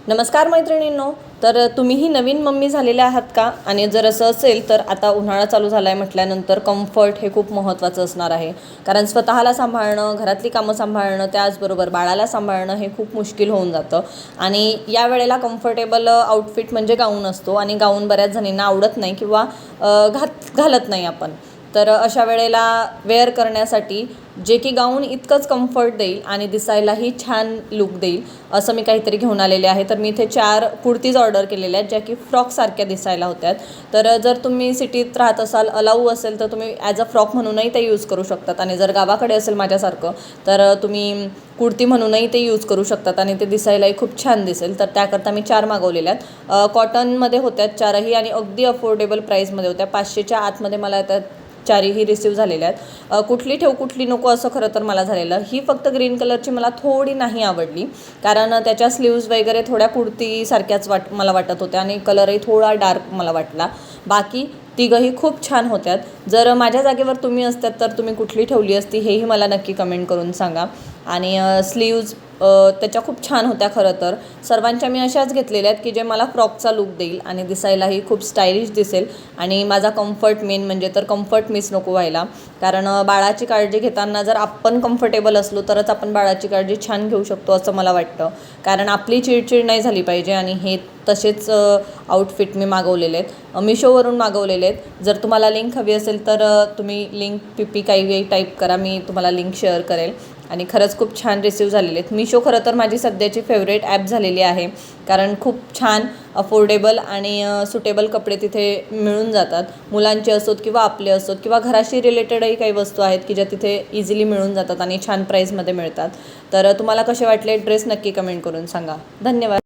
नमस्कार मैत्रिणींनो. तर तुम्हीही नवीन मम्मी झालेल्या आहात का? आणि जर असं असेल तर आता उन्हाळा चालू झाला आहे म्हटल्यानंतर कम्फर्ट हे खूप महत्त्वाचं असणार आहे. कारण स्वतःला सांभाळणं, घरातली कामं सांभाळणं, त्याचबरोबर बाळाला सांभाळणं हे खूप मुश्किल होऊन जातं. आणि या वेळेला कम्फर्टेबल आउटफिट म्हणजे गाऊन असतो आणि गाऊन बऱ्याच जणींना आवडत नाही किंवा घालत नाही आपण. तर अशा वेळेला वेअर करण्यासाठी जे की गाऊन इतकंच कम्फर्ट देईल आणि दिसायलाही छान लुक देईल असं मी काहीतरी घेऊन आलेले आहे. तर मी इथे 4 कुर्तीज ऑर्डर केलेल्या आहेत ज्या की फ्रॉकसारख्या दिसायला होत्यात. तर जर तुम्ही सिटीत राहत असाल, अलाऊ असेल तर तुम्ही ॲज अ फ्रॉक म्हणूनही ते यूज करू शकतात. आणि जर गावाकडे असेल माझ्यासारखं तर तुम्ही कुर्ती म्हणूनही ते यूज करू शकतात आणि ते दिसायलाही खूप छान दिसेल. तर त्याकरता मी 4 मागवलेल्या आहेत. कॉटनमध्ये होत्या 4ही आणि अगदी अफोर्डेबल प्राईसमध्ये होत्या. 500च्या आतमध्ये मला त्या 4ही रिसीव झालेल्या आहेत. कुठली ठेवू कुठली नको असं खरं तर मला झालेलं. ही फक्त ग्रीन कलरची मला थोडी नाही आवडली, कारण त्याच्या स्लीव्ज वगैरे थोड्या कुर्तीसारख्याच मला वाटत होत्या आणि कलरही थोडा डार्क मला वाटला. बाकी तिघंही खूप छान होत्यात. जर माझ्या जागेवर तुम्ही असतात तर तुम्ही कुठली ठेवली असती हेही मला नक्की कमेंट करून सांगा. आणि स्लीव्ज त्याच्या खूप छान होत्या. खरं तर सर्वांच्या मी अशाच घेतलेल्या आहेत की जे मला फ्रॉकचा लुक देईल आणि दिसायलाही खूप स्टायलिश दिसेल. आणि माझा कम्फर्ट मेन म्हणजे तर कम्फर्ट मिस नको व्हायला, कारण बाळाची काळजी घेताना जर आपण कम्फर्टेबल असलो तरच आपण बाळाची काळजी छान घेऊ शकतो असं मला वाटतं. कारण आपली चिडचिड नाही झाली पाहिजे. आणि हे तसेच आउटफिट मी मागवलेले आहेत, मिशोवरून मागवलेले आहेत. जर तुम्हाला लिंक हवी असेल तर तुम्ही लिंक पी काही टाईप करा, मी तुम्हाला लिंक शेअर करेल. आणि खरंच खूप छान रिसीव झालेले आहेत. मिशो खरं तर माझी सध्याची फेवरेट ॲप झालेली आहे, कारण खूप छान अफोर्डेबल आणि सुटेबल कपडे तिथे मिळून जातात. मुलांचे असोत किंवा आपले असोत किंवा घराशी रिलेटेडही काही वस्तू आहेत की ज्या तिथे इझिली मिळून जातात आणि छान प्राईसमध्ये मिळतात. तर तुम्हाला कसे वाटले ड्रेस नक्की कमेंट करून सांगा. धन्यवाद.